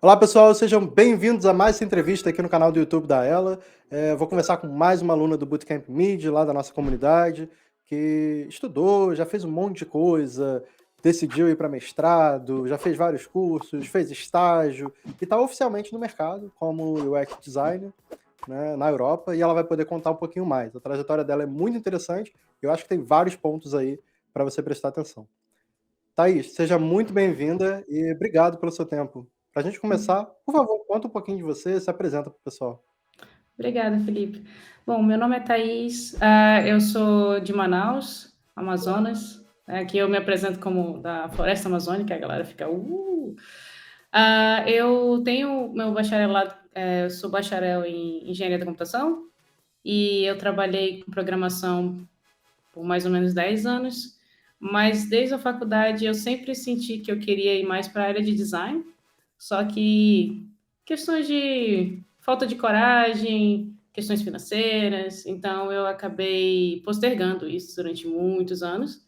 Olá, pessoal, sejam bem-vindos a mais essa entrevista aqui no canal do YouTube da Ela. Vou conversar com mais uma aluna do Bootcamp Mid, lá da nossa comunidade, que estudou, já fez um monte de coisa, decidiu ir para mestrado, já fez vários cursos, fez estágio e está oficialmente no mercado como UX designer, né, na Europa, e ela vai poder contar um pouquinho mais. A trajetória dela é muito interessante, eu acho que tem vários pontos aí para você prestar atenção. Thaís, seja muito bem-vinda e obrigado pelo seu tempo. Para a gente começar, por favor, conta um pouquinho de você, se apresenta para o pessoal. Obrigada, Felipe. Bom, meu nome é Thaís, eu sou de Manaus, Amazonas. Aqui eu me apresento como da Floresta Amazônica, a galera fica. Eu tenho meu bacharelado, eu sou bacharel em Engenharia da Computação e eu trabalhei com programação por mais ou menos 10 anos, mas desde a faculdade eu sempre senti que eu queria ir mais para a área de design, só que questões de falta de coragem, questões financeiras, então eu acabei postergando isso durante muitos anos,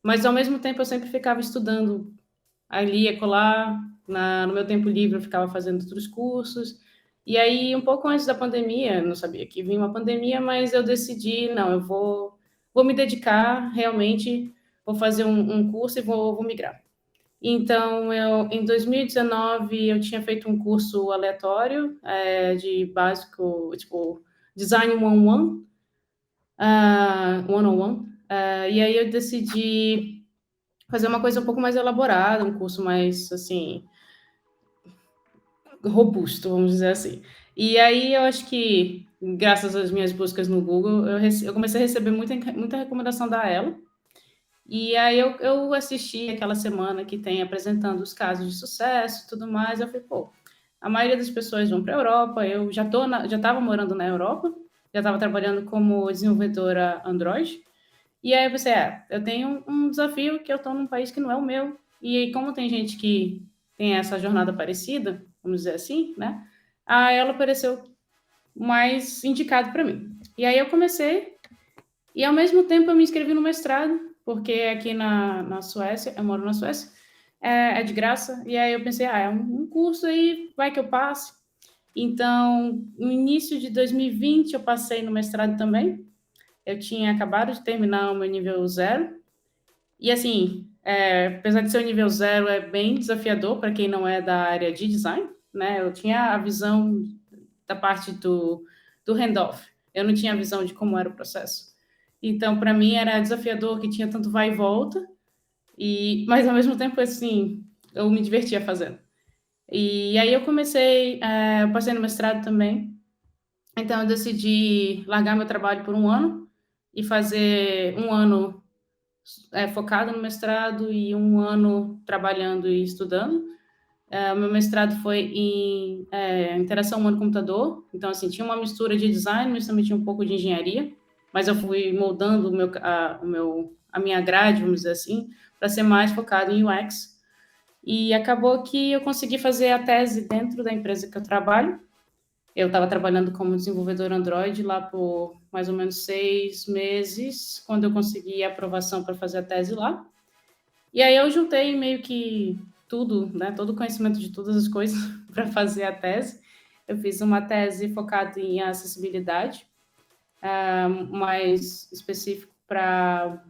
mas ao mesmo tempo eu sempre ficava estudando ali e acolá, no meu tempo livre eu ficava fazendo outros cursos, e aí um pouco antes da pandemia, não sabia que vinha uma pandemia, mas eu decidi, não, vou me dedicar realmente, vou fazer um curso e vou migrar. Então, em 2019, eu tinha feito um curso aleatório de básico, tipo, Design 101, 101, e aí eu decidi fazer uma coisa um pouco mais elaborada, um curso mais, assim, robusto, vamos dizer assim. E aí eu acho que, graças às minhas buscas no Google, eu comecei a receber muita recomendação da Ela. E aí eu assisti aquela semana que tem apresentando os casos de sucesso e tudo mais. Eu falei, pô, a maioria das pessoas vão para a Europa, eu já estava morando na Europa, já estava trabalhando como desenvolvedora Android. E aí você, eu tenho um desafio que eu estou num país que não é o meu. E aí, como tem gente que tem essa jornada parecida, vamos dizer assim, né? Aí ela pareceu mais indicado para mim. E aí eu comecei, e ao mesmo tempo eu me inscrevi no mestrado, porque aqui na Suécia, eu moro na Suécia, é de graça. E aí eu pensei, é um curso aí, vai que eu passe. Então, no início de 2020, eu passei no mestrado também. Eu tinha acabado de terminar o meu nível zero. E assim, apesar de ser o nível zero, é bem desafiador para quem não é da área de design, né? Eu tinha a visão da parte do handoff. Eu não tinha a visão de como era o processo. Então, para mim, era desafiador que tinha tanto vai e volta, mas ao mesmo tempo, assim, eu me divertia fazendo. E aí eu comecei, eu passei no mestrado também, então eu decidi largar meu trabalho por um ano e fazer um ano focado no mestrado e um ano trabalhando e estudando. O meu mestrado foi em interação humano-computador, então, assim, tinha uma mistura de design, mas também tinha um pouco de engenharia, mas eu fui moldando a minha grade, vamos dizer assim, para ser mais focado em UX. E acabou que eu consegui fazer a tese dentro da empresa que eu trabalho. Eu estava trabalhando como desenvolvedor Android lá por mais ou menos 6 meses, quando eu consegui a aprovação para fazer a tese lá. E aí eu juntei meio que tudo, né, todo o conhecimento de todas as coisas para fazer a tese. Eu fiz uma tese focada em acessibilidade, mais específico para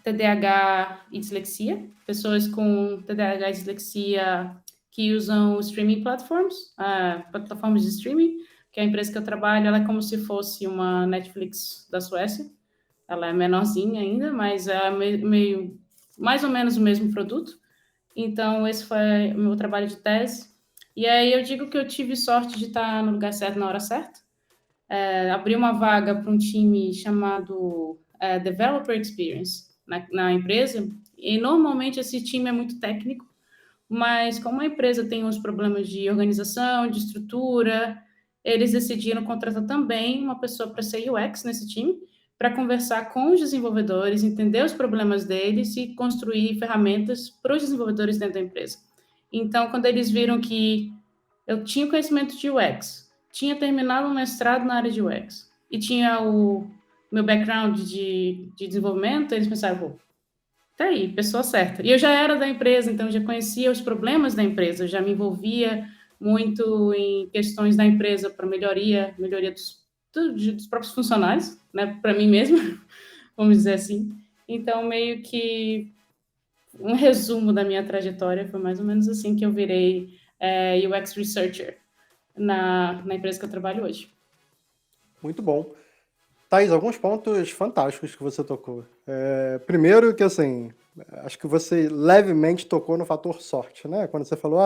TDAH e dislexia, pessoas com TDAH e dislexia que usam streaming platforms, plataformas de streaming, que a empresa que eu trabalho, ela é como se fosse uma Netflix da Suécia. Ela é menorzinha ainda, mas é meio mais ou menos o mesmo produto. Então, esse foi o meu trabalho de tese. E aí eu digo que eu tive sorte de estar no lugar certo na hora certa. Abri uma vaga para um time chamado Developer Experience na empresa, e normalmente esse time é muito técnico, mas como a empresa tem uns problemas de organização, de estrutura, eles decidiram contratar também uma pessoa para ser UX nesse time, para conversar com os desenvolvedores, entender os problemas deles e construir ferramentas para os desenvolvedores dentro da empresa. Então, quando eles viram que eu tinha conhecimento de UX, tinha terminado um mestrado na área de UX e tinha o meu background de desenvolvimento, eles pensaram, pô, tá aí, pessoa certa. E eu já era da empresa, então já conhecia os problemas da empresa, eu já me envolvia muito em questões da empresa para melhoria dos próprios funcionários, né, para mim mesma, vamos dizer assim. Então, meio que um resumo da minha trajetória foi mais ou menos assim que eu virei UX Researcher na empresa que eu trabalho hoje. Muito bom. Thaís, alguns pontos fantásticos que você tocou. Primeiro que, assim, acho que você levemente tocou no fator sorte, né? Quando você falou,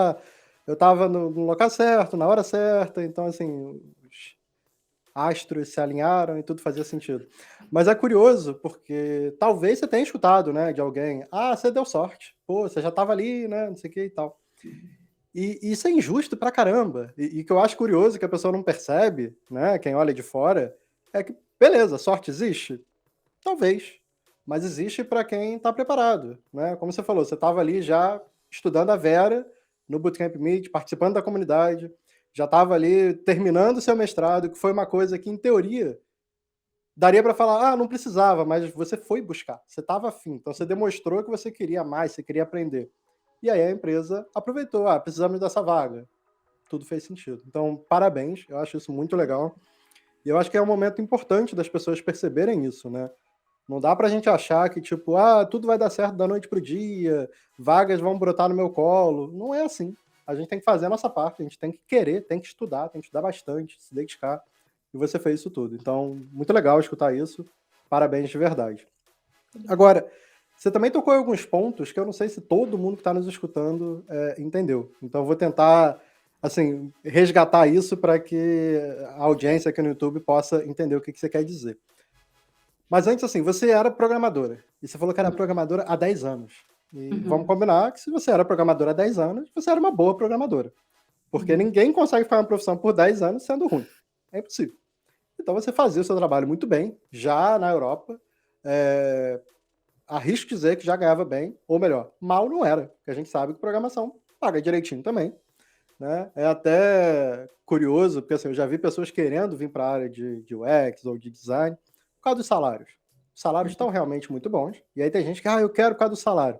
eu estava no local certo, na hora certa, então, assim, os astros se alinharam e tudo fazia sentido. Mas é curioso, porque talvez você tenha escutado, né, de alguém, você deu sorte, pô, você já estava ali, né, não sei o que e tal. E isso é injusto pra caramba. E que eu acho curioso que a pessoa não percebe, né, quem olha de fora, é que, beleza, sorte existe? Talvez. Mas existe para quem está preparado, né? Como você falou, você estava ali já estudando a Vera no Bootcamp Meet, participando da comunidade, já estava ali terminando o seu mestrado, que foi uma coisa que, em teoria, daria para falar, não precisava, mas você foi buscar, você estava afim, então você demonstrou que você queria mais, você queria aprender. E aí a empresa aproveitou, precisamos dessa vaga. Tudo fez sentido. Então, parabéns, eu acho isso muito legal. E eu acho que é um momento importante das pessoas perceberem isso, né? Não dá pra gente achar que, tipo, tudo vai dar certo da noite pro dia, vagas vão brotar no meu colo. Não é assim. A gente tem que fazer a nossa parte, a gente tem que querer, tem que estudar bastante, se dedicar. E você fez isso tudo. Então, muito legal escutar isso. Parabéns de verdade. Agora, você também tocou em alguns pontos que eu não sei se todo mundo que está nos escutando entendeu. Então, eu vou tentar, assim, resgatar isso para que a audiência aqui no YouTube possa entender o que você quer dizer. Mas antes, assim, você era programadora. E você falou que era programadora há 10 anos. E vamos combinar que se você era programadora há 10 anos, você era uma boa programadora. Porque ninguém consegue fazer uma profissão por 10 anos sendo ruim. É impossível. Então você fazia o seu trabalho muito bem, já na Europa. Arrisco dizer que já ganhava bem, ou melhor, mal não era. Porque a gente sabe que programação paga direitinho também. Né? É até curioso, porque assim, eu já vi pessoas querendo vir para a área de UX ou de design por causa dos salários. Os salários estão realmente muito bons. E aí tem gente que, eu quero por causa do salário.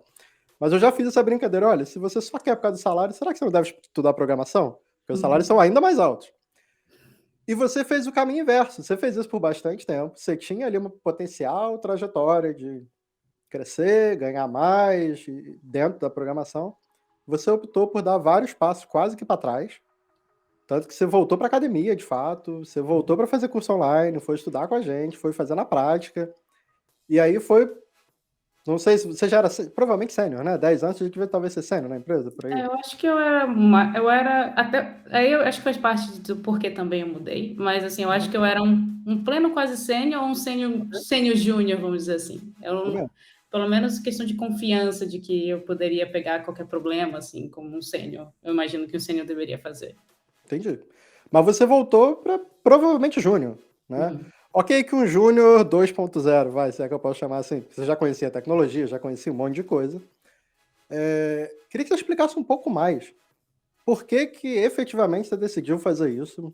Mas eu já fiz essa brincadeira, olha, se você só quer por causa do salário, será que você não deve estudar programação? Porque os salários são ainda mais altos. E você fez o caminho inverso, você fez isso por bastante tempo, você tinha ali uma potencial trajetória de crescer, ganhar mais dentro da programação. Você optou por dar vários passos quase que para trás, tanto que você voltou para academia, de fato, você voltou para fazer curso online, foi estudar com a gente, foi fazer na prática, e aí foi, não sei se você já era, provavelmente sênior, né? 10 anos, você devia talvez ser sênior na empresa, por aí. Eu acho que eu era até, aí eu acho que faz parte do porquê também eu mudei, mas assim, eu acho que eu era um pleno quase sênior ou um sênior júnior, vamos dizer assim. Pelo menos questão de confiança de que eu poderia pegar qualquer problema, assim, como um sênior. Eu imagino que o sênior deveria fazer. Entendi. Mas você voltou para provavelmente júnior, né? Ok que um júnior 2.0, vai, se é que eu posso chamar assim. Você já conhecia a tecnologia, já conhecia um monte de coisa. Queria que você explicasse um pouco mais. Por que efetivamente você decidiu fazer isso?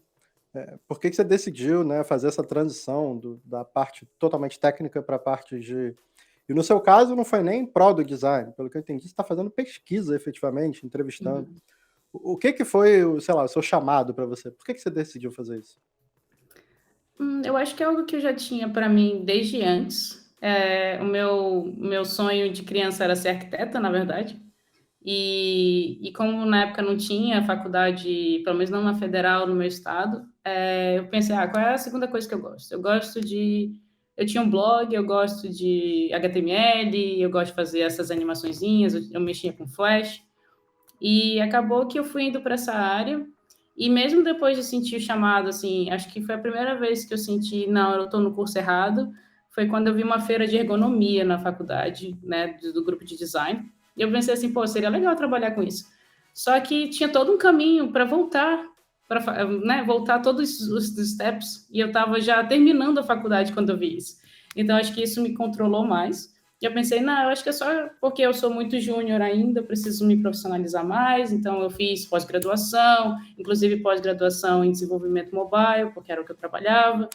Por que você decidiu, né, fazer essa transição da parte totalmente técnica para a parte de... E no seu caso não foi nem pró do design, pelo que eu entendi, você está fazendo pesquisa efetivamente, entrevistando. O que foi, sei lá, o seu chamado para você? Por que você decidiu fazer isso? Eu acho que é algo que eu já tinha para mim desde antes. O meu sonho de criança era ser arquiteta, na verdade. E como na época não tinha faculdade, pelo menos não na federal, no meu estado, eu pensei, qual é a segunda coisa que eu gosto? Eu tinha um blog, eu gosto de HTML, eu gosto de fazer essas animaçõezinhas, eu mexia com Flash. E acabou que eu fui indo para essa área. E mesmo depois de sentir o chamado, assim, acho que foi a primeira vez que eu senti, não, eu estou no curso errado, foi quando eu vi uma feira de ergonomia na faculdade, né, do grupo de design. E eu pensei assim, seria legal trabalhar com isso. Só que tinha todo um caminho para voltar, né, voltar todos os steps, e eu estava já terminando a faculdade quando eu vi isso. Então, acho que isso me controlou mais. E eu pensei, não, eu acho que é só porque eu sou muito júnior ainda, eu preciso me profissionalizar mais, então eu fiz pós-graduação, inclusive pós-graduação em desenvolvimento mobile, porque era o que eu trabalhava.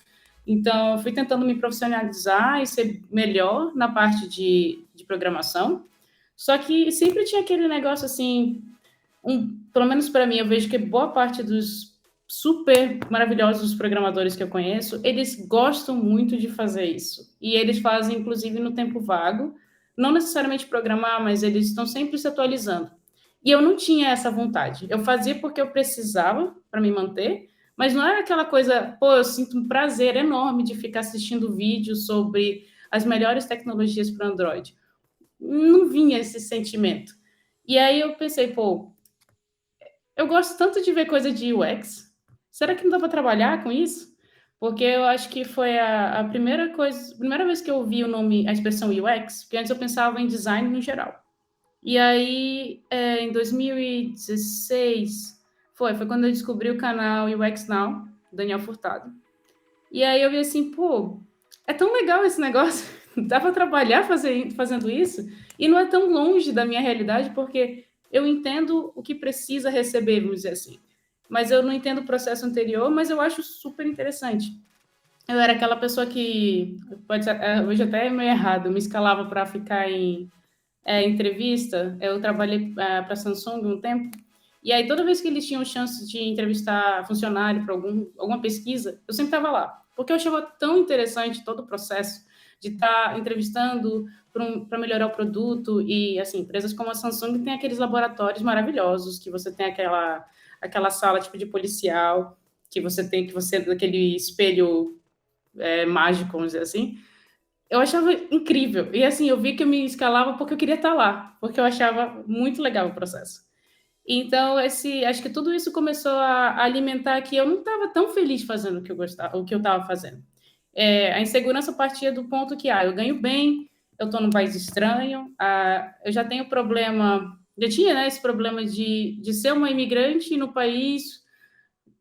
Então, eu fui tentando me profissionalizar e ser melhor na parte de programação, só que sempre tinha aquele negócio assim, pelo menos para mim, eu vejo que boa parte dos super maravilhosos programadores que eu conheço, eles gostam muito de fazer isso. E eles fazem, inclusive, no tempo vago, não necessariamente programar, mas eles estão sempre se atualizando. E eu não tinha essa vontade. Eu fazia porque eu precisava para me manter, mas não era aquela coisa, pô, eu sinto um prazer enorme de ficar assistindo vídeos sobre as melhores tecnologias para Android. Não vinha esse sentimento. E aí eu pensei, pô, eu gosto tanto de ver coisa de UX. Será que não dá para trabalhar com isso? Porque eu acho que foi a primeira coisa, a primeira vez que eu ouvi o nome, a expressão UX, porque antes eu pensava em design no geral. E aí, em 2016, foi quando eu descobri o canal UX Now, Daniel Furtado. E aí eu vi assim, pô, é tão legal esse negócio, dá para trabalhar fazendo isso, e não é tão longe da minha realidade, porque eu entendo o que precisa receber, vamos dizer assim. Mas eu não entendo o processo anterior, mas eu acho super interessante. Eu era aquela pessoa que, pode ser, hoje até é meio errado, me escalava para ficar em entrevista. Eu trabalhei para a Samsung um tempo, e aí toda vez que eles tinham chance de entrevistar funcionário para alguma pesquisa, eu sempre estava lá, porque eu achava tão interessante todo o processo de estar entrevistando para melhorar o produto. E assim, empresas como a Samsung têm aqueles laboratórios maravilhosos, que você tem aquela sala tipo de policial, que você aquele espelho mágico, vamos dizer assim. Eu achava incrível. E assim, eu vi que eu me escalava porque eu queria estar lá, porque eu achava muito legal o processo. Então, acho que tudo isso começou a alimentar que eu não estava tão feliz fazendo o que eu gostava, o que eu estava fazendo. A insegurança partia do ponto que, eu ganho bem, eu estou num país estranho, eu já tenho problema, já tinha, né, esse problema de ser uma imigrante no país,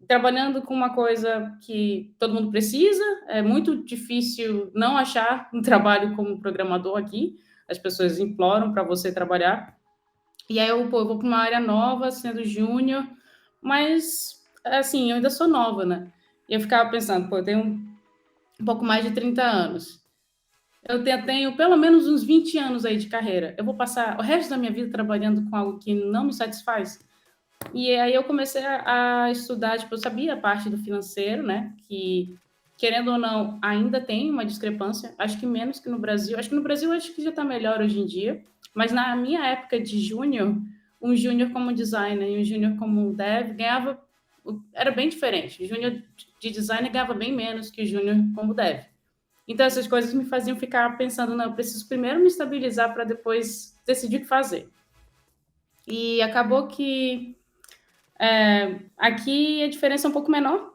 trabalhando com uma coisa que todo mundo precisa. É muito difícil não achar um trabalho como programador aqui. As pessoas imploram para você trabalhar. E aí eu vou para uma área nova, sendo júnior, mas, assim, eu ainda sou nova, né? E eu ficava pensando, pô, eu tenho um pouco mais de 30 anos. Eu tenho pelo menos uns 20 anos aí de carreira. Eu vou passar o resto da minha vida trabalhando com algo que não me satisfaz? E aí eu comecei a estudar, tipo, eu sabia a parte do financeiro, né? Que, querendo ou não, ainda tem uma discrepância. Acho que menos que no Brasil. Acho que no Brasil acho que já está melhor hoje em dia. Mas na minha época de júnior, um júnior como designer e um júnior como dev ganhava... Era bem diferente. O júnior de designer ganhava bem menos que o júnior como dev. Então essas coisas me faziam ficar pensando, não, eu preciso primeiro me estabilizar para depois decidir o que fazer. E acabou que aqui a diferença é um pouco menor,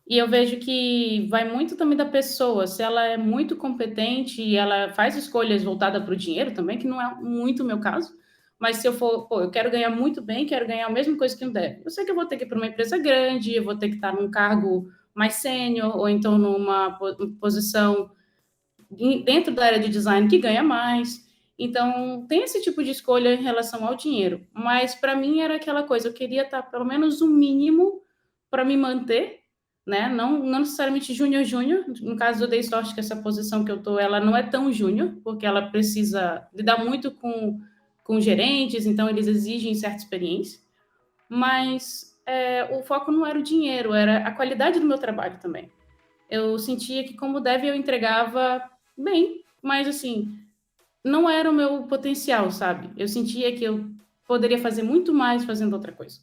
e eu vejo que vai muito também da pessoa. Se ela é muito competente e ela faz escolhas voltadas para o dinheiro também, que não é muito o meu caso, mas se eu for, pô, eu quero ganhar muito bem, quero ganhar a mesma coisa que um dev, eu sei que eu vou ter que ir para uma empresa grande, eu vou ter que estar num cargo mais sênior, ou então numa posição dentro da área de design que ganha mais. Então, tem esse tipo de escolha em relação ao dinheiro. Mas, para mim, era aquela coisa, eu queria estar pelo menos um mínimo para me manter, né? Não necessariamente júnior. No caso, eu dei sorte que essa posição que eu estou, ela não é tão júnior, porque ela precisa lidar muito com gerentes, então eles exigem certa experiência. Mas o foco não era o dinheiro, era a qualidade do meu trabalho também. Eu sentia que, como dev, eu entregava bem, mas assim, não era o meu potencial, sabe? Eu sentia que eu poderia fazer muito mais fazendo outra coisa.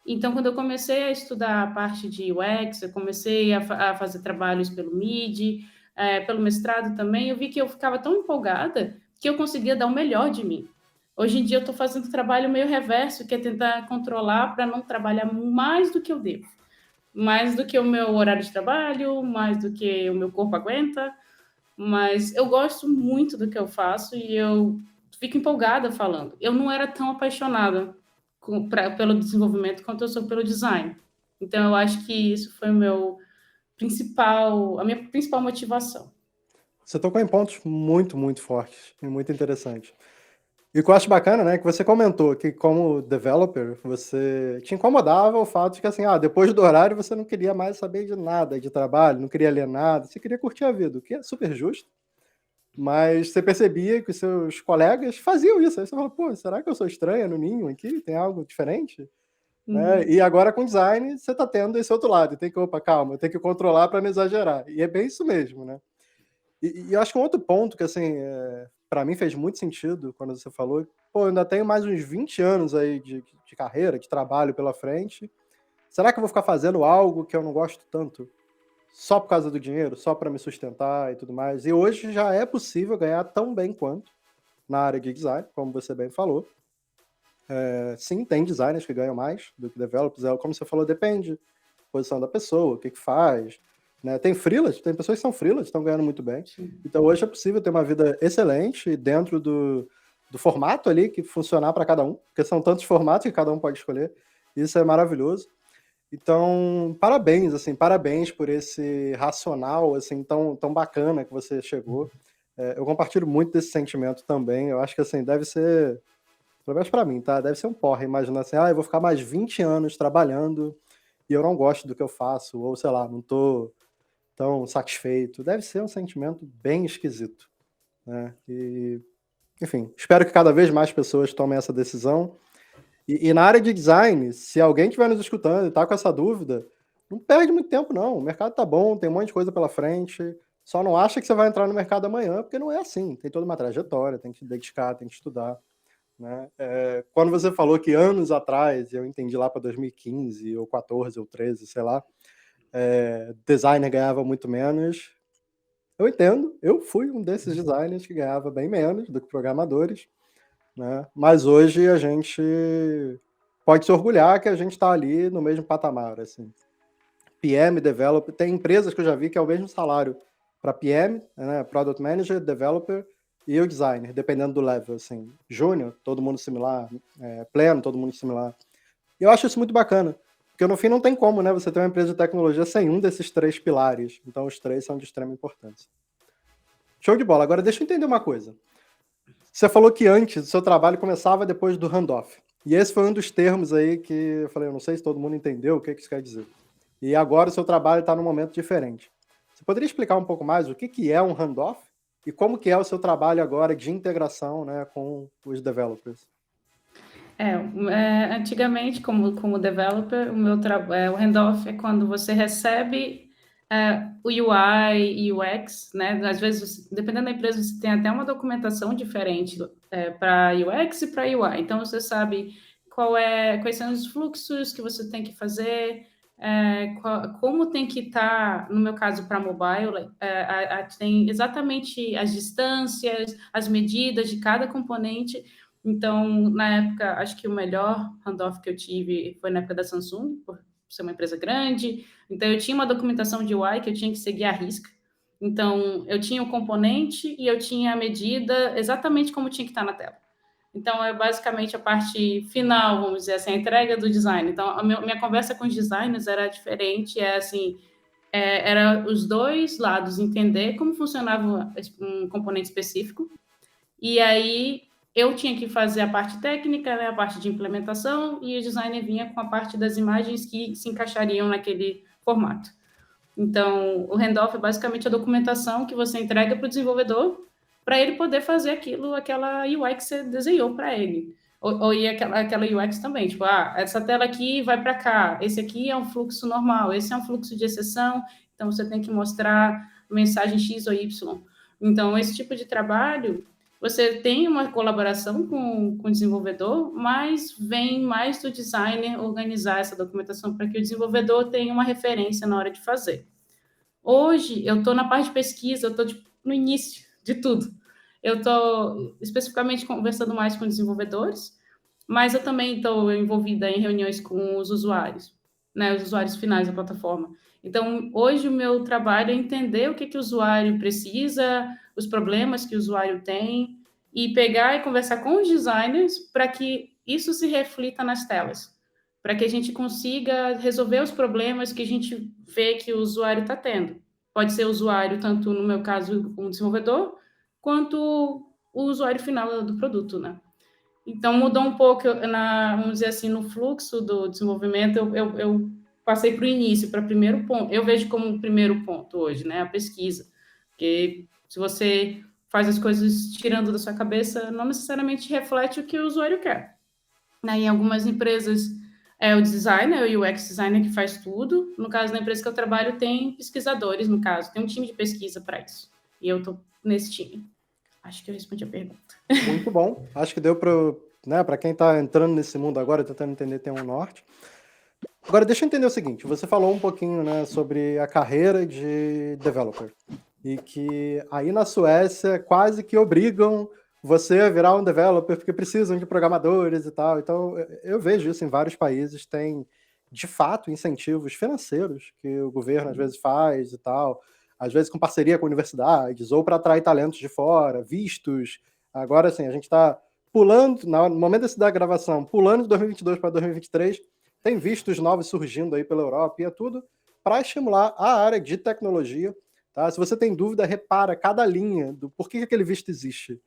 Então, quando eu comecei a estudar a parte de UX, eu comecei a fazer trabalhos pelo MIDI, pelo mestrado também, eu vi que eu ficava tão empolgada que eu conseguia dar o melhor de mim. Hoje em dia, eu estou fazendo trabalho meio reverso, que é tentar controlar para não trabalhar mais do que eu devo. Mais do que o meu horário de trabalho, mais do que o meu corpo aguenta, mas eu gosto muito do que eu faço e eu fico empolgada falando. Eu não era tão apaixonada pelo desenvolvimento quanto eu sou pelo design. Então, eu acho que isso foi a minha principal motivação. Você tocou em pontos muito, muito fortes e muito interessantes. E o que eu acho bacana, né, que você comentou que como developer, você te incomodava o fato de que assim, depois do horário você não queria mais saber de nada de trabalho, não queria ler nada, você queria curtir a vida, o que é super justo, mas você percebia que os seus colegas faziam isso. Aí você fala, pô, será que eu sou estranha no ninho aqui? Tem algo diferente? né? E agora com design, você está tendo esse outro lado. Tem que, opa, calma, tem que controlar para não exagerar. E é bem isso mesmo, né? E eu acho que um outro ponto que, assim, para mim fez muito sentido quando você falou, pô, eu ainda tenho mais uns 20 anos aí de carreira, de trabalho pela frente. Será que eu vou ficar fazendo algo que eu não gosto tanto? Só por causa do dinheiro, só para me sustentar e tudo mais. E hoje já é possível ganhar tão bem quanto na área de design, como você bem falou. Sim, tem designers que ganham mais do que developers. Como você falou, depende da posição da pessoa, o que faz. Né? Tem freelas, tem pessoas que são freelas, estão ganhando muito bem. Sim. Então hoje é possível ter uma vida excelente dentro do formato ali que funcionar para cada um, porque são tantos formatos que cada um pode escolher. Isso é maravilhoso. Então, parabéns, assim, parabéns por esse racional, assim, tão bacana que você chegou. Eu compartilho muito desse sentimento também. Eu acho que, assim, deve ser, pelo menos para mim, tá? Deve ser um porre imaginar assim, eu vou ficar mais 20 anos trabalhando e eu não gosto do que eu faço, ou sei lá, não tô tão satisfeito. Deve ser um sentimento bem esquisito, né? E, enfim, espero que cada vez mais pessoas tomem essa decisão. E na área de design, se alguém estiver nos escutando e está com essa dúvida, não perde muito tempo, não. O mercado tá bom, tem um monte de coisa pela frente. Só não acha que você vai entrar no mercado amanhã, porque não é assim. Tem toda uma trajetória, tem que se dedicar, tem que estudar. Né? Quando você falou que anos atrás, eu entendi lá para 2015, ou 14, ou 13, sei lá, designer ganhava muito menos. Eu entendo, eu fui um desses designers que ganhava bem menos do que programadores. Né? Mas hoje a gente pode se orgulhar que a gente está ali no mesmo patamar. Assim. PM, Developer, tem empresas que eu já vi que é o mesmo salário para PM, né? Product Manager, Developer e o Designer, dependendo do level. Assim. Júnior, todo mundo similar, pleno, todo mundo similar. E eu acho isso muito bacana, porque no fim não tem como, né? Você ter uma empresa de tecnologia sem um desses três pilares. Então os três são de extrema importância. Show de bola. Agora deixa eu entender uma coisa. Você falou que antes o seu trabalho começava depois do handoff. E esse foi um dos termos aí que eu falei, eu não sei se todo mundo entendeu o que isso quer dizer. E agora o seu trabalho está num momento diferente. Você poderia explicar um pouco mais o que é um handoff e como que é o seu trabalho agora de integração, né, com os developers? Antigamente, como developer, o handoff é quando você recebe o UI e UX, né? Às vezes, dependendo da empresa, você tem até uma documentação diferente para UX e para UI. Então, você sabe quais são os fluxos que você tem que fazer, como tem que estar, no meu caso, para mobile, tem exatamente as distâncias, as medidas de cada componente. Então, na época, acho que o melhor handoff que eu tive foi na época da Samsung, por ser uma empresa grande. Então, eu tinha uma documentação de UI que eu tinha que seguir à risca. Então, eu tinha o componente e eu tinha a medida exatamente como tinha que estar na tela. Então, é basicamente a parte final, vamos dizer assim, a entrega do design. Então, a minha conversa com os designers era diferente, era os dois lados entender como funcionava um componente específico, e aí eu tinha que fazer a parte técnica, né, a parte de implementação, e o designer vinha com a parte das imagens que se encaixariam naquele formato. Então, o handoff é basicamente a documentação que você entrega para o desenvolvedor para ele poder fazer aquela UI que você desenhou para ele. Ou aquela UX também, tipo, essa tela aqui vai para cá, esse aqui é um fluxo normal, esse é um fluxo de exceção, então você tem que mostrar mensagem X ou Y. Então, esse tipo de trabalho, você tem uma colaboração com o desenvolvedor, mas vem mais do designer organizar essa documentação para que o desenvolvedor tenha uma referência na hora de fazer. Hoje, eu estou na parte de pesquisa, eu estou no início de tudo. Eu estou especificamente conversando mais com desenvolvedores, mas eu também estou envolvida em reuniões com os usuários, né, os usuários finais da plataforma. Então, hoje o meu trabalho é entender o que o usuário precisa, os problemas que o usuário tem, e pegar e conversar com os designers para que isso se reflita nas telas, para que a gente consiga resolver os problemas que a gente vê que o usuário está tendo. Pode ser o usuário, tanto no meu caso, um desenvolvedor, quanto o usuário final do produto, né? Então, mudou um pouco, vamos dizer assim, no fluxo do desenvolvimento, eu passei para o início, para o primeiro ponto. Eu vejo como um primeiro ponto hoje, né? A pesquisa. Porque se você faz as coisas tirando da sua cabeça, não necessariamente reflete o que o usuário quer. Em algumas empresas, É o designer, o UX designer que faz tudo. No caso, na empresa que eu trabalho, tem pesquisadores, no caso. Tem um time de pesquisa para isso. E eu tô nesse time. Acho que eu respondi a pergunta. Muito bom. Acho que deu para, né, para quem está entrando nesse mundo agora, tentando entender, tem um norte. Agora, deixa eu entender o seguinte: você falou um pouquinho, né, sobre a carreira de developer e que aí na Suécia quase que obrigam você a virar um developer porque precisam de programadores e tal. Então, eu vejo isso em vários países, tem de fato incentivos financeiros que o governo às vezes faz e tal, às vezes com parceria com universidades ou para atrair talentos de fora, vistos. Agora, assim, a gente está pulando, no momento da gravação, pulando de 2022 para 2023, tem vistos novos surgindo aí pela Europa e é tudo para estimular a área de tecnologia. Tá? Se você tem dúvida, repara cada linha do por que aquele visto existe.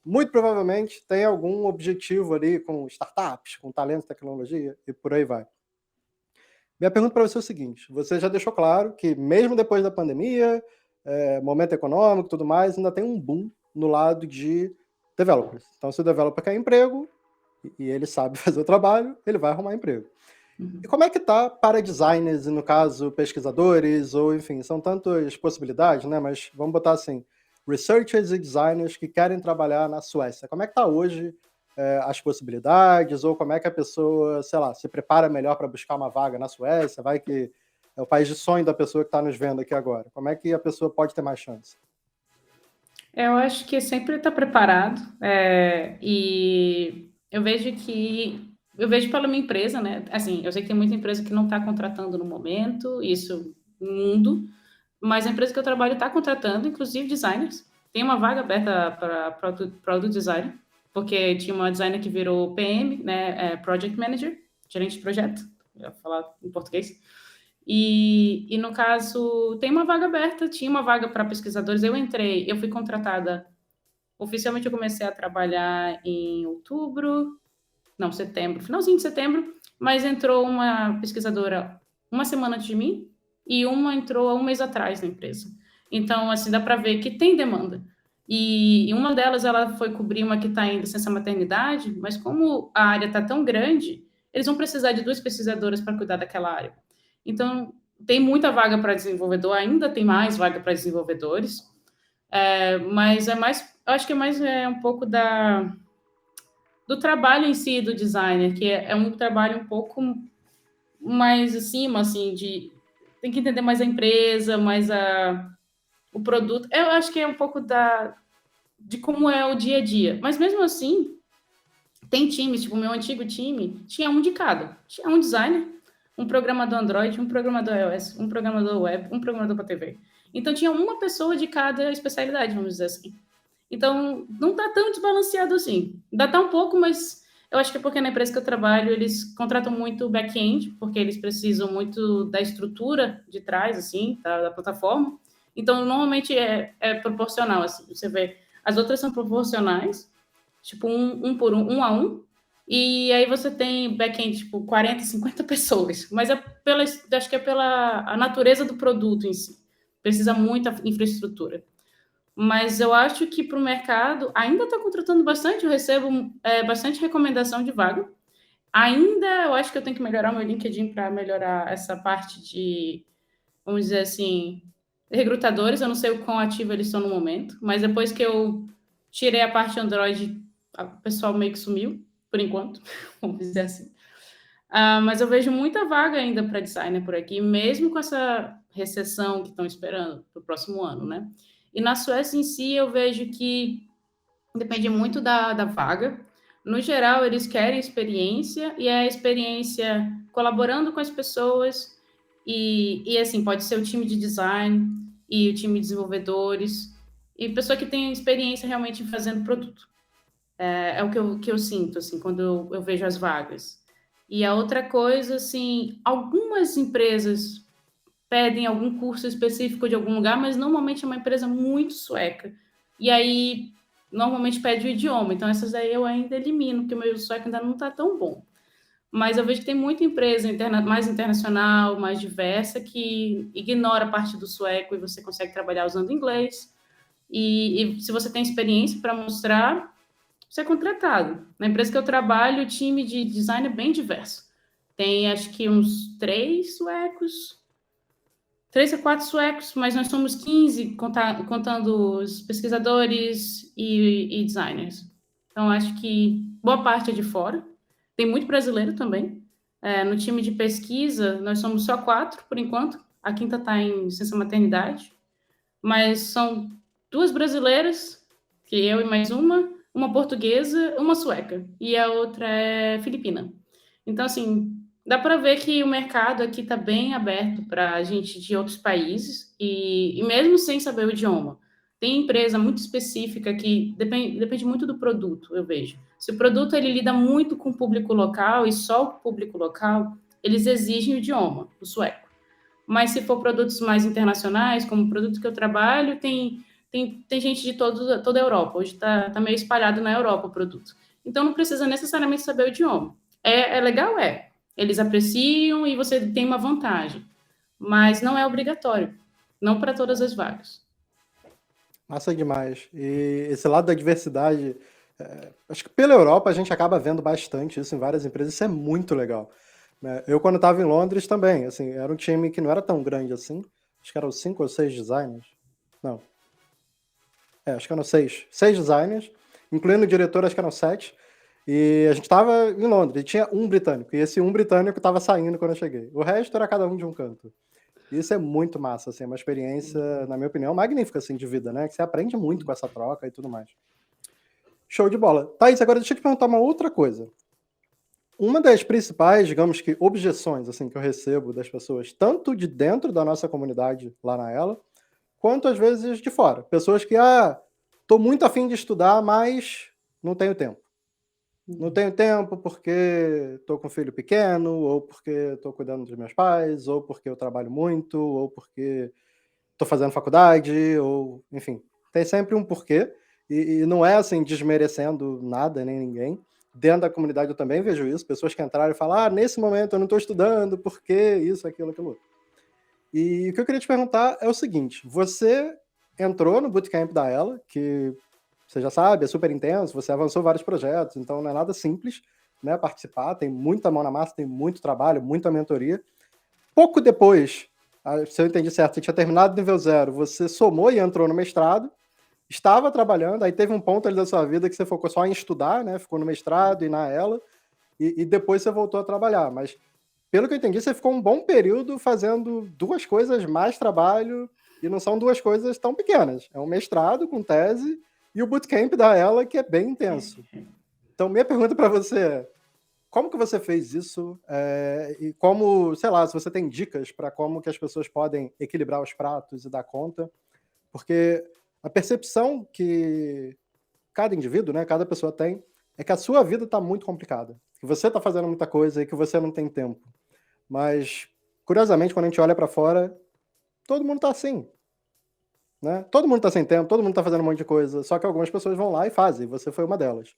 Muito provavelmente tem algum objetivo ali com startups, com talento de tecnologia e por aí vai. Minha pergunta para você é o seguinte: você já deixou claro que mesmo depois da pandemia, momento econômico e tudo mais, ainda tem um boom no lado de developers. Então, se o developer quer emprego e ele sabe fazer o trabalho, ele vai arrumar emprego. E como é que tá para designers, e no caso pesquisadores, ou enfim, são tantas possibilidades, né? Mas vamos botar assim, researchers e designers que querem trabalhar na Suécia. Como é que tá hoje as possibilidades, ou como é que a pessoa, sei lá, se prepara melhor para buscar uma vaga na Suécia? Vai que é o país de sonho da pessoa que está nos vendo aqui agora. Como é que a pessoa pode ter mais chance? Eu acho que sempre está preparado. E eu vejo pela minha empresa, né? Assim, eu sei que tem muita empresa que não está contratando no momento, isso no mundo, mas a empresa que eu trabalho está contratando, inclusive designers. Tem uma vaga aberta para product design, porque tinha uma designer que virou PM, né? Project Manager, gerente de projeto, eu vou falar em português. E no caso, tem uma vaga aberta, tinha uma vaga para pesquisadores. Eu fui contratada. Oficialmente, eu comecei a trabalhar em outubro, não, setembro, finalzinho de setembro, mas entrou uma pesquisadora uma semana antes de mim e uma entrou há um mês atrás na empresa. Então, assim, dá para ver que tem demanda. E uma delas, ela foi cobrir uma que está em licença maternidade, mas como a área está tão grande, eles vão precisar de duas pesquisadoras para cuidar daquela área. Então, tem muita vaga para desenvolvedor, ainda tem mais vaga para desenvolvedores, mas eu acho que é mais um pouco do trabalho em si do designer, que é um trabalho um pouco mais acima, assim, tem que entender mais a empresa, mais o produto. Eu acho que é um pouco de como é o dia a dia. Mas mesmo assim, tem times, tipo o meu antigo time, tinha um de cada. Tinha um designer, um programador Android, um programador iOS, um programador web, um programador para TV. Então tinha uma pessoa de cada especialidade, vamos dizer assim. Então não está tão desbalanceado assim. Ainda está um pouco, mas eu acho que é porque na empresa que eu trabalho eles contratam muito back-end, porque eles precisam muito da estrutura de trás, assim, da plataforma. Então normalmente é proporcional, assim. Você vê, as outras são proporcionais, tipo um a um, e aí você tem back-end, tipo, 40, 50 pessoas, mas acho que é pela a natureza do produto em si, precisa muita infraestrutura. Mas eu acho que para o mercado ainda está contratando bastante, eu recebo bastante recomendação de vaga. Ainda eu acho que eu tenho que melhorar meu LinkedIn para melhorar essa parte de, vamos dizer assim, recrutadores. Eu não sei o quão ativo eles estão no momento, mas depois que eu tirei a parte Android, o pessoal meio que sumiu, por enquanto, vamos dizer assim. Mas eu vejo muita vaga ainda para designer por aqui, mesmo com essa recessão que estão esperando para o próximo ano, né? E na Suécia em si, eu vejo que depende muito da vaga. No geral, eles querem experiência, e é a experiência colaborando com as pessoas, e assim, pode ser o time de design e o time de desenvolvedores, e pessoa que tem experiência realmente em fazendo produto. É o que eu sinto, assim, quando eu vejo as vagas. E a outra coisa, assim, algumas empresas pedem algum curso específico de algum lugar, mas normalmente é uma empresa muito sueca. E aí, normalmente pede o idioma. Então, essas aí eu ainda elimino, porque o meu sueco ainda não está tão bom. Mas eu vejo que tem muita empresa mais internacional, mais diversa, que ignora a parte do sueco e você consegue trabalhar usando inglês. E se você tem experiência para mostrar, você é contratado. Na empresa que eu trabalho, o time de design é bem diverso. Tem acho que uns 3 a 4 suecos, mas nós somos 15, contando os pesquisadores e designers. Então, acho que boa parte é de fora. Tem muito brasileiro também. No time de pesquisa, nós somos só 4, por enquanto. A quinta está em licença maternidade. Mas são 2 brasileiras, que eu e mais uma portuguesa, uma sueca. E a outra é filipina. Então, assim, dá para ver que o mercado aqui está bem aberto para gente de outros países, e mesmo sem saber o idioma. Tem empresa muito específica que depende muito do produto, eu vejo. Se o produto ele lida muito com o público local e só o público local, eles exigem o idioma, o sueco. Mas se for produtos mais internacionais, como o produto que eu trabalho, tem gente de toda a Europa. Hoje está meio espalhado na Europa o produto. Então não precisa necessariamente saber o idioma. É legal? É. Eles apreciam e você tem uma vantagem. Mas não é obrigatório. Não para todas as vagas. Massa demais. E esse lado da diversidade, acho que pela Europa a gente acaba vendo bastante isso em várias empresas, isso é muito legal, né? Eu, quando estava em Londres também, assim, era um time que não era tão grande assim, acho que eram 5 ou 6 designers. Não, acho que eram 6. 6 designers, incluindo o diretor, acho que eram 7. E a gente estava em Londres, e tinha um britânico, e esse um britânico estava saindo quando eu cheguei. O resto era cada um de um canto. Isso é muito massa, assim, é uma experiência, na minha opinião, magnífica, assim, de vida, né? Que você aprende muito com essa troca e tudo mais. Show de bola. Thaís, agora deixa eu te perguntar uma outra coisa. Uma das principais, digamos que, objeções, assim, que eu recebo das pessoas, tanto de dentro da nossa comunidade, lá na Ela, quanto às vezes de fora. Pessoas que, tô muito afim de estudar, mas não tenho tempo. Não tenho tempo porque estou com um filho pequeno, ou porque estou cuidando dos meus pais, ou porque eu trabalho muito, ou porque estou fazendo faculdade, ou enfim. Tem sempre um porquê, e não é assim desmerecendo nada nem ninguém. Dentro da comunidade eu também vejo isso, pessoas que entraram e falam, nesse momento eu não estou estudando, porque isso, aquilo, aquilo outro. E o que eu queria te perguntar é o seguinte, você entrou no bootcamp da Ela, que você já sabe, é super intenso, você avançou vários projetos, então não é nada simples, né, participar, tem muita mão na massa, tem muito trabalho, muita mentoria. Pouco depois, se eu entendi certo, você tinha terminado o nível 0, você somou e entrou no mestrado, estava trabalhando, aí teve um ponto ali da sua vida que você focou só em estudar, né, ficou no mestrado e na ELA, e depois você voltou a trabalhar, mas pelo que eu entendi, você ficou um bom período fazendo 2 coisas mais trabalho, e não são 2 coisas tão pequenas. É um mestrado com tese e o bootcamp da Ela, que é bem intenso. Então, minha pergunta para você é, como que você fez isso? E como, sei lá, se você tem dicas para como que as pessoas podem equilibrar os pratos e dar conta? Porque a percepção que cada indivíduo, né, cada pessoa tem, é que a sua vida está muito complicada. Que você está fazendo muita coisa e que você não tem tempo. Mas, curiosamente, quando a gente olha para fora, todo mundo está assim, né? Todo mundo está sem tempo, todo mundo está fazendo um monte de coisa, só que algumas pessoas vão lá e fazem, você foi uma delas.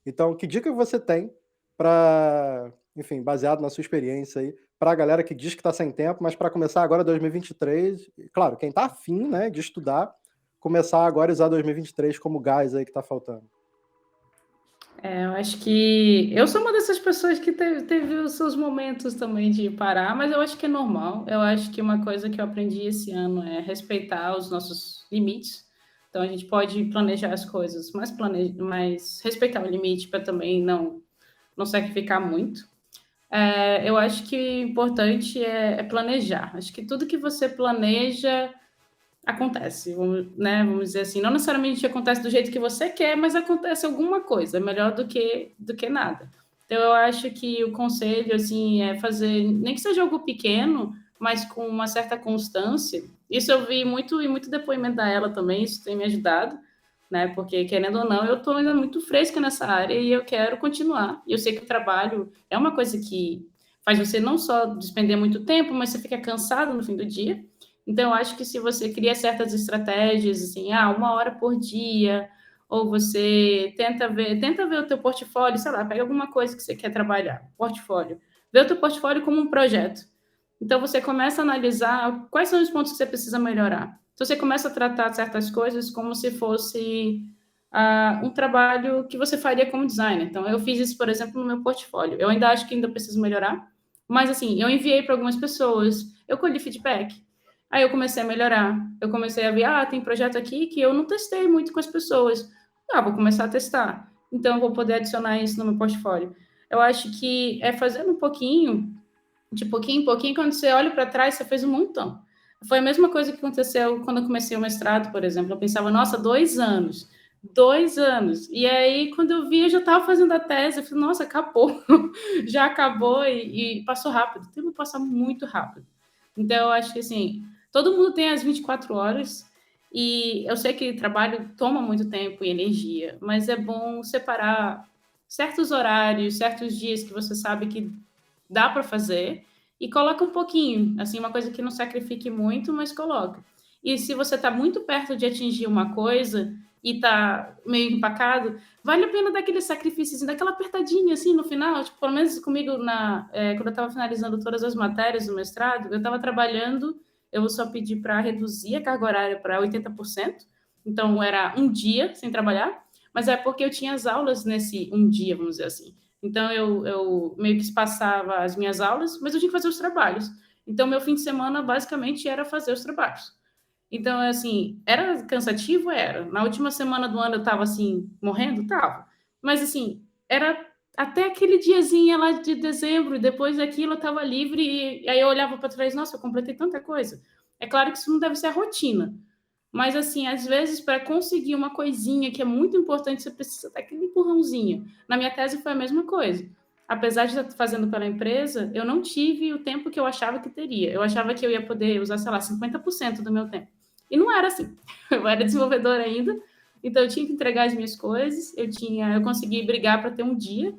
Então, que dica você tem para, enfim, baseado na sua experiência aí, para a galera que diz que está sem tempo, mas para começar agora 2023, claro, quem está afim, né, de estudar, começar agora a usar 2023 como gás aí que está faltando. Eu acho que eu sou uma dessas pessoas que teve os seus momentos também de parar, mas eu acho que é normal. Eu acho que uma coisa que eu aprendi esse ano é respeitar os nossos limites. Então a gente pode planejar as coisas, mas respeitar o limite para também não sacrificar muito. Eu acho que o importante é planejar. Acho que tudo que você planeja acontece, vamos dizer assim, não necessariamente acontece do jeito que você quer, mas acontece alguma coisa, é melhor do que nada. Então, eu acho que o conselho, assim, é fazer, nem que seja algo pequeno, mas com uma certa constância. Isso eu vi muito e muito depoimento da ela também, isso tem me ajudado, né, porque, querendo ou não, eu estou ainda muito fresca nessa área e eu quero continuar. E eu sei que o trabalho é uma coisa que faz você não só despender muito tempo, mas você fica cansado no fim do dia. Então, eu acho que se você cria certas estratégias, assim, 1 hora por dia, ou você tenta ver o teu portfólio, sei lá, pega alguma coisa que você quer trabalhar, portfólio. Vê o teu portfólio como um projeto. Então, você começa a analisar quais são os pontos que você precisa melhorar. Então, você começa a tratar certas coisas como se fosse um trabalho que você faria como designer. Então, eu fiz isso, por exemplo, no meu portfólio. Eu ainda acho que ainda preciso melhorar, Mas, assim, eu enviei para algumas pessoas, eu colhi feedback. Aí eu comecei a melhorar. Eu comecei a ver, tem projeto aqui que eu não testei muito com as pessoas. Vou começar a testar. Então, eu vou poder adicionar isso no meu portfólio. Eu acho que é fazendo um pouquinho, de pouquinho em pouquinho, quando você olha para trás, você fez um montão. Foi a mesma coisa que aconteceu quando eu comecei o mestrado, por exemplo. Eu pensava, nossa, 2 anos. 2 anos. E aí, quando eu vi, eu já estava fazendo a tese. Eu falei, nossa, acabou. Já acabou e passou rápido. O tempo passa muito rápido. Então, eu acho que, assim, todo mundo tem as 24 horas. E eu sei que trabalho toma muito tempo e energia, mas é bom separar certos horários, certos dias que você sabe que dá para fazer e coloca um pouquinho, assim, uma coisa que não sacrifique muito, mas coloca. E se você está muito perto de atingir uma coisa e está meio empacado, vale a pena dar aquele sacrifício, daquela apertadinha assim no final. Tipo, pelo menos comigo, quando eu estava finalizando todas as matérias do mestrado, eu estava trabalhando, eu só pedi para reduzir a carga horária para 80%, então era um dia sem trabalhar, mas é porque eu tinha as aulas nesse um dia, vamos dizer assim. Então, eu meio que espaçava as minhas aulas, mas eu tinha que fazer os trabalhos. Então, meu fim de semana, basicamente, era fazer os trabalhos. Então, assim, era cansativo? Era. Na última semana do ano eu estava, assim, morrendo? Tava. Mas, assim, era até aquele diazinho lá de dezembro, depois daquilo eu estava livre, e aí eu olhava para trás, nossa, eu completei tanta coisa. É claro que isso não deve ser a rotina, mas, assim, às vezes, para conseguir uma coisinha que é muito importante, você precisa daquele empurrãozinho. Na minha tese foi a mesma coisa. Apesar de estar fazendo pela empresa, eu não tive o tempo que eu achava que teria. Eu achava que eu ia poder usar, sei lá, 50% do meu tempo. E não era assim. Eu era desenvolvedora ainda, então eu tinha que entregar as minhas coisas, eu consegui brigar para ter um dia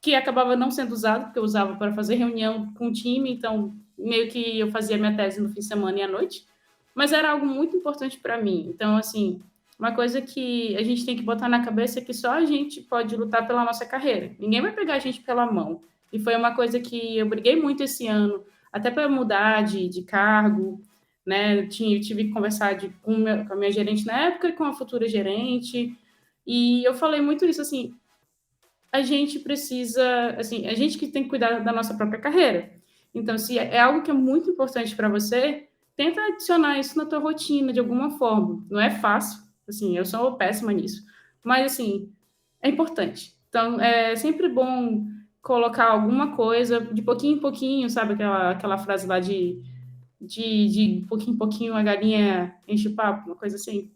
que acabava não sendo usado, porque eu usava para fazer reunião com o time, então meio que eu fazia minha tese no fim de semana e à noite, mas era algo muito importante para mim. Então, assim, uma coisa que a gente tem que botar na cabeça é que só a gente pode lutar pela nossa carreira. Ninguém vai pegar a gente pela mão. E foi uma coisa que eu briguei muito esse ano, até para mudar de cargo, né? Eu tive que conversar com a minha gerente na época e com a futura gerente. E eu falei muito isso, assim, a gente precisa, assim, a gente que tem que cuidar da nossa própria carreira. Então, se é algo que é muito importante para você, tenta adicionar isso na tua rotina de alguma forma. Não é fácil, assim, eu sou péssima nisso, mas assim, é importante. Então, é sempre bom colocar alguma coisa de pouquinho em pouquinho, sabe aquela frase lá de pouquinho em pouquinho a galinha enche o papo, uma coisa assim.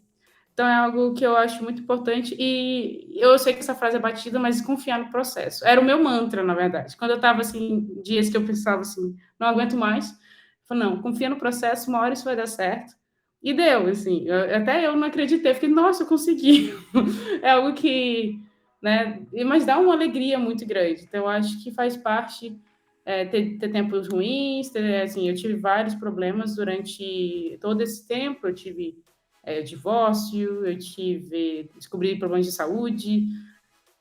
Então é algo que eu acho muito importante e eu sei que essa frase é batida, mas confiar no processo. Era o meu mantra, na verdade. Quando eu estava assim, dias que eu pensava assim, não aguento mais, eu falei, não, confia no processo, uma hora isso vai dar certo. E deu, assim, até eu não acreditei, fiquei, nossa, eu consegui. É algo que, né, mas dá uma alegria muito grande. Então eu acho que faz parte ter tempos ruins, assim, eu tive vários problemas durante todo esse tempo, eu tive divórcio, descobri problemas de saúde,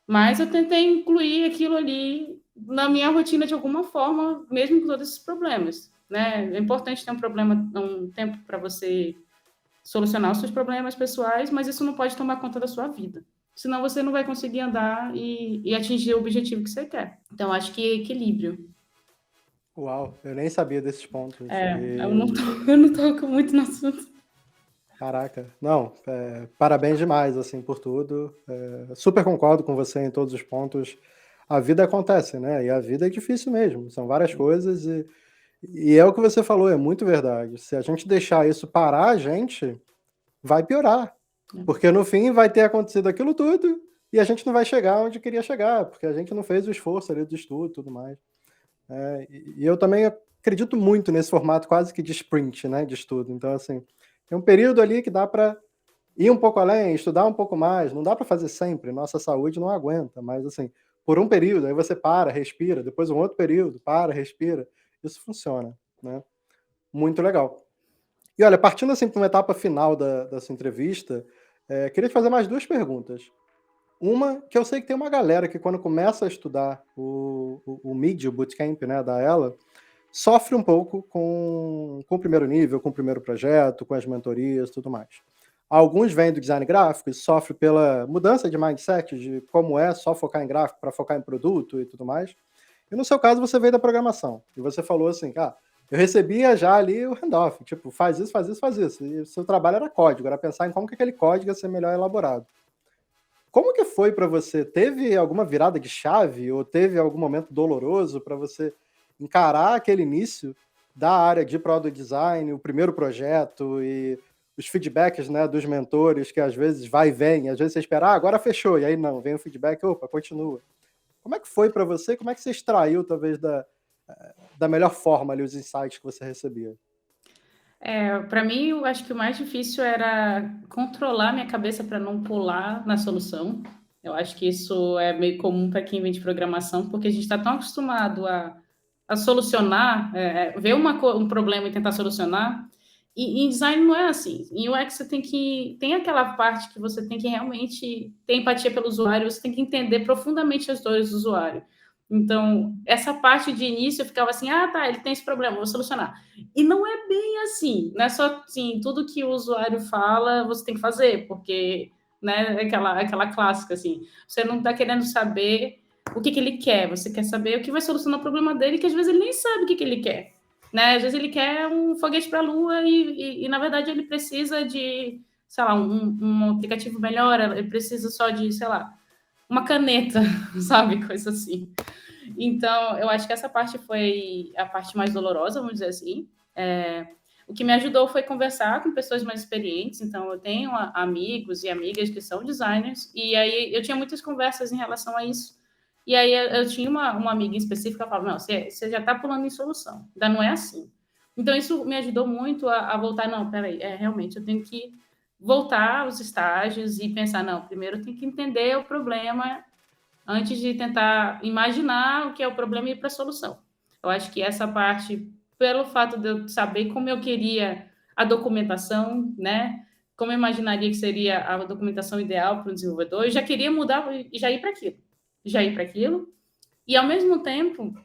mas eu tentei incluir aquilo ali na minha rotina de alguma forma, mesmo com todos esses problemas, né? É importante ter um tempo para você solucionar os seus problemas pessoais, mas isso não pode tomar conta da sua vida. Senão você não vai conseguir andar e atingir o objetivo que você quer. Então, acho que é equilíbrio. Uau, eu nem sabia desses pontos. Eu não eu não toco muito no assunto. Caraca, não, parabéns demais, assim, por tudo. Super concordo com você em todos os pontos. A vida acontece, né? E a vida é difícil mesmo. São várias coisas e é o que você falou, é muito verdade. Se a gente deixar isso parar a gente, vai piorar. Porque no fim vai ter acontecido aquilo tudo e a gente não vai chegar onde queria chegar, porque a gente não fez o esforço ali do estudo e tudo mais. E eu também acredito muito nesse formato quase que de sprint, né, de estudo. Então, assim, tem um período ali que dá para ir um pouco além, estudar um pouco mais. Não dá para fazer sempre, nossa saúde não aguenta, mas assim, por um período, aí você para, respira, depois um outro período, para, respira. Isso funciona, né? Muito legal. E olha, partindo assim para uma etapa final da sua entrevista, queria te fazer mais duas perguntas. Uma, que eu sei que tem uma galera que quando começa a estudar o MID, o Bootcamp, né, da Ela, sofre um pouco com o primeiro nível, com o primeiro projeto, com as mentorias e tudo mais. Alguns vêm do design gráfico e sofrem pela mudança de mindset, de como é só focar em gráfico para focar em produto e tudo mais. E no seu caso, você veio da programação. E você falou assim, eu recebia já ali o handoff, tipo, faz isso, faz isso, faz isso. E o seu trabalho era código, era pensar em como que aquele código ia ser melhor elaborado. Como que foi para você? Teve alguma virada de chave ou teve algum momento doloroso para você encarar aquele início da área de product design, o primeiro projeto e os feedbacks, né, dos mentores que às vezes vai e vem, às vezes você espera, agora fechou, e aí não, vem o feedback, opa, continua. Como é que foi para você? Como é que você extraiu talvez da melhor forma ali os insights que você recebia? Para mim, eu acho que o mais difícil era controlar minha cabeça para não pular na solução. Eu acho que isso é meio comum para quem vem de programação, porque a gente está tão acostumado a solucionar, ver um problema e tentar solucionar. E em design não é assim. Em UX você tem aquela parte que você tem que realmente ter empatia pelo usuário, você tem que entender profundamente as dores do usuário. Então, essa parte de início eu ficava assim, tá, ele tem esse problema, vou solucionar. E não é bem assim, não é só assim, tudo que o usuário fala, você tem que fazer, porque, né, é aquela clássica, assim, você não está querendo saber o que ele quer, você quer saber o que vai solucionar o problema dele, que às vezes ele nem sabe o que ele quer, né, às vezes ele quer um foguete para a Lua e, na verdade, ele precisa de, sei lá, um aplicativo melhor, ele precisa só de, sei lá, uma caneta, sabe, coisa assim. Então, eu acho que essa parte foi a parte mais dolorosa, vamos dizer assim. O que me ajudou foi conversar com pessoas mais experientes. Então, eu tenho amigos e amigas que são designers, e aí eu tinha muitas conversas em relação a isso. E aí eu tinha uma amiga em específica que falava, não, você já está pulando em solução, ainda não é assim. Então, isso me ajudou muito a voltar, não, peraí, realmente, eu tenho que voltar aos estágios e pensar, não, primeiro eu tenho que entender o problema antes de tentar imaginar o que é o problema e ir para a solução. Eu acho que essa parte, pelo fato de eu saber como eu queria a documentação, né? Como eu imaginaria que seria a documentação ideal para o desenvolvedor, eu já queria mudar e já ir para aquilo. Já ir para aquilo. E, ao mesmo tempo,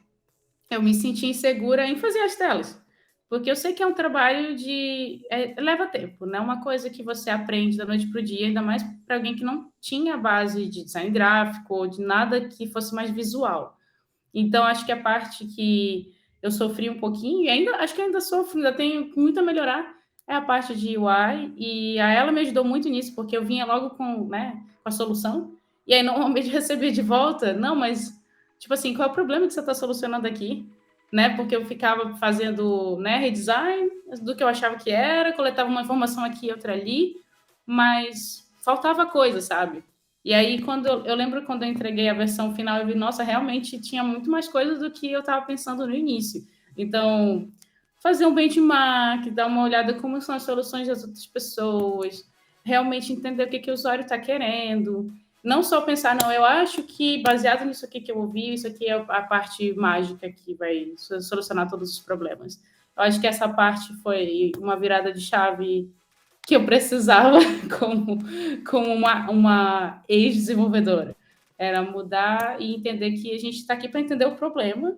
eu me senti insegura em fazer as telas. Porque eu sei que é um trabalho leva tempo, não é uma coisa que você aprende da noite para o dia, ainda mais para alguém que não tinha base de design gráfico ou de nada que fosse mais visual. Então, acho que a parte que eu sofri um pouquinho, e ainda acho que ainda sofro, ainda tenho muito a melhorar, é a parte de UI, e ela me ajudou muito nisso, porque eu vinha logo com a solução, e aí normalmente eu recebia de volta, não, mas, tipo assim, qual é o problema que você está solucionando aqui? Né? Porque eu ficava fazendo, né, redesign do que eu achava que era, coletava uma informação aqui e outra ali, mas faltava coisa, sabe? E aí, quando eu lembro quando eu entreguei a versão final, eu vi, nossa, realmente tinha muito mais coisas do que eu estava pensando no início. Então, fazer um benchmark, dar uma olhada como são as soluções das outras pessoas, realmente entender o que o usuário está querendo. Não só pensar, não, eu acho que baseado nisso aqui que eu ouvi, isso aqui é a parte mágica que vai solucionar todos os problemas. Eu acho que essa parte foi uma virada de chave que eu precisava como uma ex-desenvolvedora. Era mudar e entender que a gente está aqui para entender o problema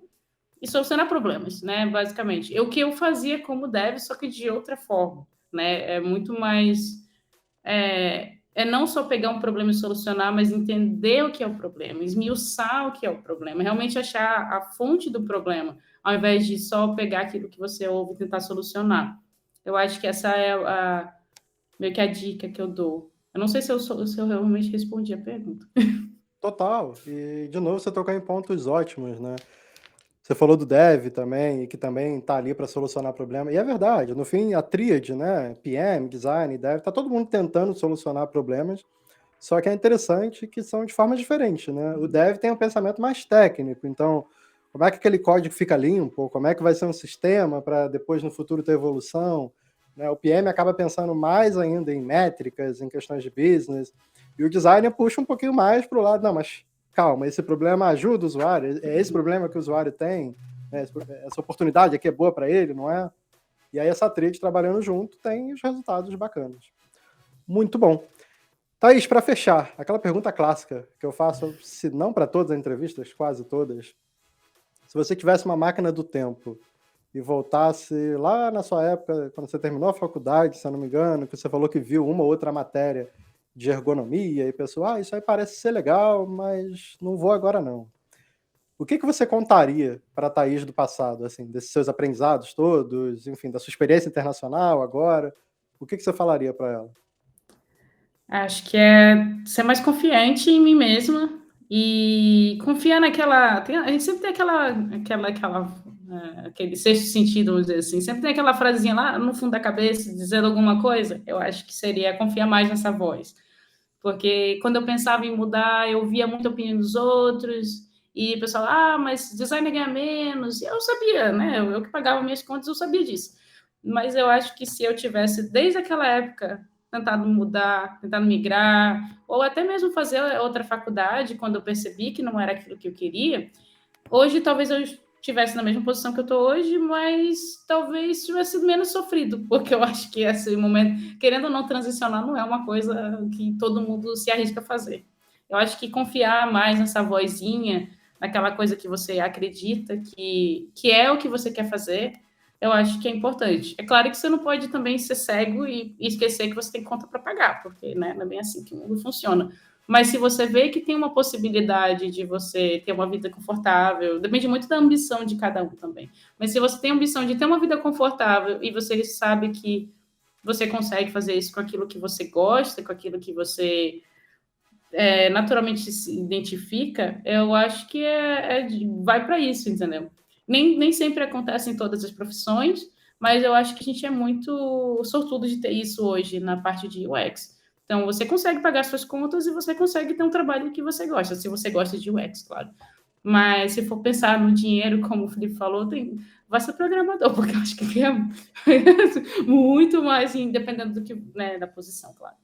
e solucionar problemas, né? Basicamente. O que eu fazia como dev, só que de outra forma, né? É muito mais não só pegar um problema e solucionar, mas entender o que é o problema, esmiuçar o que é o problema, realmente achar a fonte do problema, ao invés de só pegar aquilo que você ouve e tentar solucionar. Eu acho que essa é meio que a dica que eu dou. Eu não sei se eu realmente respondi a pergunta. Total. E, de novo, você tocou em pontos ótimos, né? Você falou do dev também, e que também está ali para solucionar problema. E é verdade, no fim, a tríade, né? PM, design, dev, tá todo mundo tentando solucionar problemas, só que é interessante que são de formas diferentes, né? O dev tem um pensamento mais técnico, então, como é que aquele código fica limpo? Como é que vai ser um sistema para depois no futuro ter evolução? Né? O PM acaba pensando mais ainda em métricas, em questões de business, e o designer puxa um pouquinho mais para o lado, não, mas calma, esse problema ajuda o usuário, é esse problema que o usuário tem, né? Essa oportunidade aqui é boa para ele, não é? E aí essa tríade trabalhando junto tem os resultados bacanas. Muito bom. Thaís, para fechar, aquela pergunta clássica que eu faço, se não para todas as entrevistas, quase todas. Se você tivesse uma máquina do tempo e voltasse lá na sua época, quando você terminou a faculdade, se eu não me engano, que você falou que viu uma ou outra matéria de ergonomia e pensou, isso aí parece ser legal, mas não vou agora não. o que você contaria para a Thaís do passado, assim, desses seus aprendizados todos, enfim, da sua experiência internacional agora? O que você falaria para ela? Acho que é ser mais confiante em mim mesma e confiar naquela. A gente sempre tem aquele sexto sentido, vamos dizer assim. Sempre tem aquela frasezinha lá no fundo da cabeça dizendo alguma coisa. Eu acho que seria confiar mais nessa voz. Porque quando eu pensava em mudar, eu via muita opinião dos outros. E o pessoal, mas designer ganha menos. E eu sabia, né? Eu que pagava minhas contas, eu sabia disso. Mas eu acho que se eu tivesse, desde aquela época, tentado mudar, tentado migrar, ou até mesmo fazer outra faculdade, quando eu percebi que não era aquilo que eu queria, hoje talvez eu estivesse na mesma posição que eu estou hoje, mas talvez tivesse sido menos sofrido, porque eu acho que esse momento, querendo ou não transicionar, não é uma coisa que todo mundo se arrisca a fazer. Eu acho que confiar mais nessa vozinha, naquela coisa que você acredita que é o que você quer fazer, eu acho que é importante. É claro que você não pode também ser cego e esquecer que você tem conta para pagar, porque né, não é bem assim que o mundo funciona. Mas se você vê que tem uma possibilidade de você ter uma vida confortável, depende muito da ambição de cada um também. Mas se você tem a ambição de ter uma vida confortável e você sabe que você consegue fazer isso com aquilo que você gosta, com aquilo que você naturalmente se identifica, eu acho que vai para isso, entendeu? Nem sempre acontece em todas as profissões, mas eu acho que a gente é muito sortudo de ter isso hoje na parte de UX. Então, você consegue pagar suas contas e você consegue ter um trabalho que você gosta, se você gosta de UX, claro. Mas se for pensar no dinheiro, como o Felipe falou, vai ser programador, porque eu acho que é muito mais, dependendo do que, né, da posição, claro.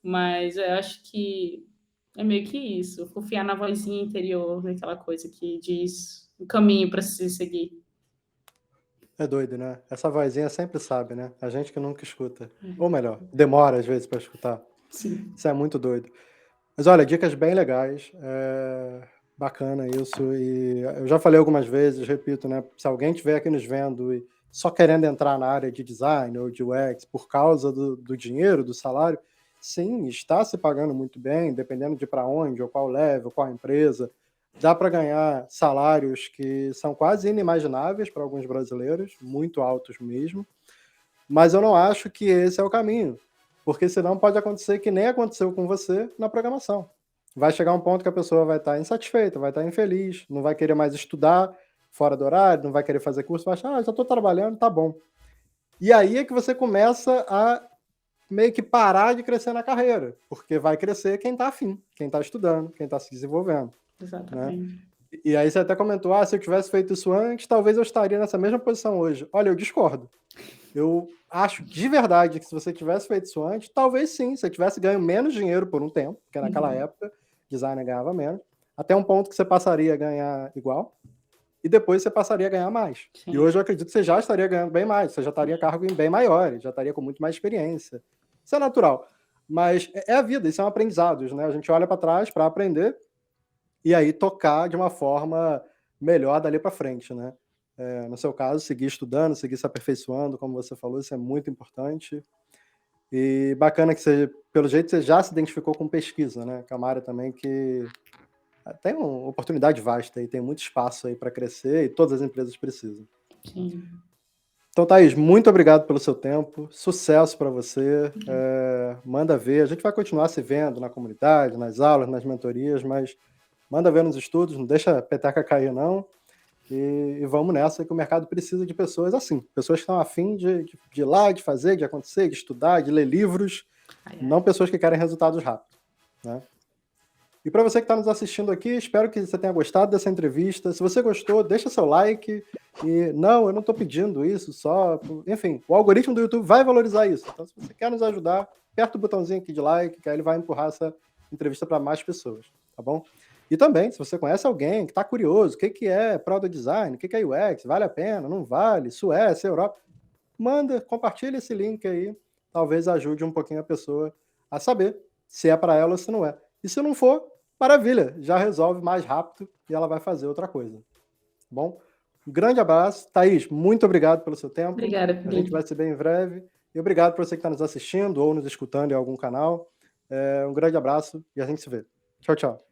Mas eu acho que é meio que isso, confiar na vozinha interior, naquela coisa que diz o caminho para se seguir. É doido, né? Essa vozinha sempre sabe, né? A gente que nunca escuta. Ou melhor, demora às vezes para escutar. Sim. Isso é muito doido. Mas olha, dicas bem legais. Bacana isso. E eu já falei algumas vezes, repito, né? Se alguém estiver aqui nos vendo e só querendo entrar na área de design ou de UX por causa do dinheiro, do salário, sim, está se pagando muito bem, dependendo de para onde, ou qual level, qual empresa. Dá para ganhar salários que são quase inimagináveis para alguns brasileiros, muito altos mesmo. Mas eu não acho que esse é o caminho, porque senão pode acontecer que nem aconteceu com você na programação. Vai chegar um ponto que a pessoa vai estar insatisfeita, vai estar infeliz, não vai querer mais estudar fora do horário, não vai querer fazer curso, vai achar, já estou trabalhando, tá bom. E aí é que você começa a meio que parar de crescer na carreira, porque vai crescer quem está afim, quem está estudando, quem está se desenvolvendo. Né? Exatamente. E aí você até comentou, se eu tivesse feito isso antes, talvez eu estaria nessa mesma posição hoje. Olha, eu discordo. Eu acho de verdade que se você tivesse feito isso antes, talvez sim, você tivesse ganho menos dinheiro por um tempo, porque naquela época designer ganhava menos, até um ponto que você passaria a ganhar igual, e depois você passaria a ganhar mais. Sim. E hoje eu acredito que você já estaria ganhando bem mais, você já estaria a cargo em bem maiores, já estaria com muito mais experiência. Isso é natural. Mas é a vida, isso é um aprendizado, né? A gente olha para trás para aprender e aí tocar de uma forma melhor dali para frente, né? No seu caso, seguir estudando, seguir se aperfeiçoando, como você falou, isso é muito importante. E bacana que você, pelo jeito, você já se identificou com pesquisa, né? Que é uma área também que tem uma oportunidade vasta e tem muito espaço aí para crescer e todas as empresas precisam. Sim. Então, Thaís, muito obrigado pelo seu tempo, sucesso para você, manda ver, a gente vai continuar se vendo na comunidade, nas aulas, nas mentorias, mas manda ver nos estudos, não deixa a peteca cair não, e vamos nessa, que o mercado precisa de pessoas assim, pessoas que estão afim de ir lá, de fazer, de acontecer, de estudar, de ler livros, não pessoas que querem resultados rápidos, né? E para você que está nos assistindo aqui, espero que você tenha gostado dessa entrevista. Se você gostou, deixa seu like. E não, eu não estou pedindo isso só. Enfim, o algoritmo do YouTube vai valorizar isso. Então, se você quer nos ajudar, aperta o botãozinho aqui de like, que aí ele vai empurrar essa entrevista para mais pessoas, tá bom? E também, se você conhece alguém que está curioso, o que é Product Design, o que é UX, vale a pena, não vale, Suécia, Europa, manda, compartilha esse link aí. Talvez ajude um pouquinho a pessoa a saber se é para ela ou se não é. E se não for, maravilha, já resolve mais rápido e ela vai fazer outra coisa. Bom, um grande abraço. Thaís, muito obrigado pelo seu tempo. Obrigada, A gente vai se ver em breve. E obrigado por você que está nos assistindo ou nos escutando em algum canal. Um grande abraço e a gente se vê. Tchau, tchau.